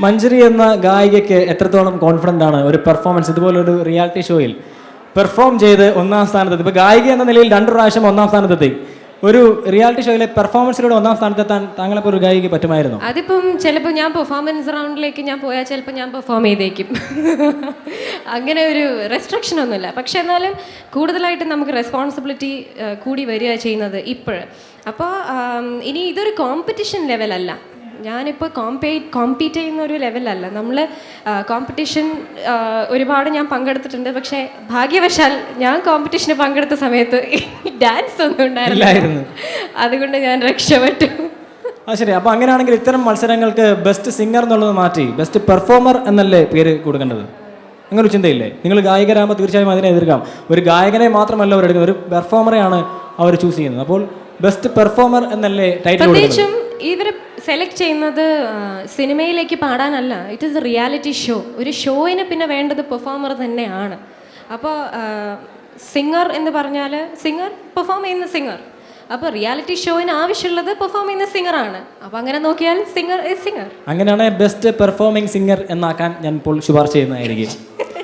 മഞ്ജരി എന്ന ഗായികയ്ക്ക് എത്രത്തോളം കോൺഫിഡൻ്റ് ആണ് ഒരു പെർഫോമൻസ് ഇതുപോലൊരു റിയാലിറ്റി ഷോയിൽ പെർഫോം ചെയ്ത് ഒന്നാം സ്ഥാനത്തെത്തി? ഇപ്പോൾ ഗായിക എന്ന നിലയിൽ 2 പ്രാവശ്യം ഒന്നാം സ്ഥാനത്തെത്തി. ഒരു റിയാലിറ്റി ഷോയിലെ പെർഫോമൻസിലൂടെ ഒന്നാം സ്ഥാനത്തെത്താൻ താങ്കളെപ്പോൾ ഒരു ഗായിക പറ്റുമായിരുന്നു? അതിപ്പം ചിലപ്പോൾ ഞാൻ പെർഫോമൻസ് റൗണ്ടിലേക്ക് ഞാൻ പോയാൽ ചിലപ്പോൾ ഞാൻ പെർഫോം ചെയ്തേക്കും. അങ്ങനെ ഒരു റെസ്ട്രിക്ഷൻ ഒന്നുമില്ല. പക്ഷെ എന്നാലും കൂടുതലായിട്ട് നമുക്ക് റെസ്പോൺസിബിലിറ്റി കൂടി വരിക ചെയ്യുന്നത് ഇപ്പോഴ്. അപ്പോൾ ഇനി ഇതൊരു കോമ്പറ്റീഷൻ ലെവലല്ല. ഞാനിപ്പോൾ കോമ്പീറ്റ് ചെയ്യുന്ന ഒരു ലെവലല്ല. നമ്മൾ കോമ്പറ്റീഷൻ ഒരുപാട് ഞാൻ പങ്കെടുത്തിട്ടുണ്ട്. പക്ഷേ ഭാഗ്യവശാൽ ഞാൻ കോമ്പറ്റീഷന് പങ്കെടുത്ത സമയത്ത് ഡാൻസ് ഒന്നും ഉണ്ടായിരുന്നില്ല. അതുകൊണ്ട് ഞാൻ രക്ഷപ്പെട്ടു. ശരി. അപ്പോൾ അങ്ങനെയാണെങ്കിൽ ഇത്തരം മത്സരങ്ങൾക്ക് ബെസ്റ്റ് സിംഗർ എന്നുള്ളത് മാറ്റി ബെസ്റ്റ് പെർഫോമർ എന്നല്ലേ പേര് കൊടുക്കേണ്ടത്? അങ്ങനെ ഒരു ചിന്തയില്ലേ? നിങ്ങൾ ഗായകരാകുമ്പോൾ തീർച്ചയായും അതിനെ എതിർക്കാം. ഒരു ഗായകനെ മാത്രമല്ല അവർ എടുക്കുന്നത്, ഒരു പെർഫോമറെയാണ് അവർ ചൂസ് ചെയ്യുന്നത്. അപ്പോൾ ബെസ്റ്റ് പെർഫോമർ എന്നല്ലേ ടൈറ്റിൽ? പ്രത്യേകിച്ചും ഇവരെ സെലക്ട് ചെയ്യുന്നത് സിനിമയിലേക്ക് പാടാനല്ല. It is a reality show. ഒരു ഷോയിന് പിന്നെ വേണ്ടത് പെർഫോമർ തന്നെയാണ്. അപ്പോൾ സിംഗർ എന്ന് പറഞ്ഞാൽ സിംഗർ പെർഫോം ചെയ്യുന്ന സിംഗർ. അപ്പോൾ റിയാലിറ്റി ഷോയിന് ആവശ്യമുള്ളത് പെർഫോം ചെയ്യുന്ന സിംഗറാണ്. അപ്പോൾ അങ്ങനെ നോക്കിയാൽ സിംഗർ ഈസ് സിംഗർ. അങ്ങനെയാണ് ബെസ്റ്റ് പെർഫോമിംഗ് സിംഗർ എന്നാക്കാൻ ഞാൻ ഇപ്പോൾ ശുപാർശ ചെയ്യുന്നതായിരിക്കും.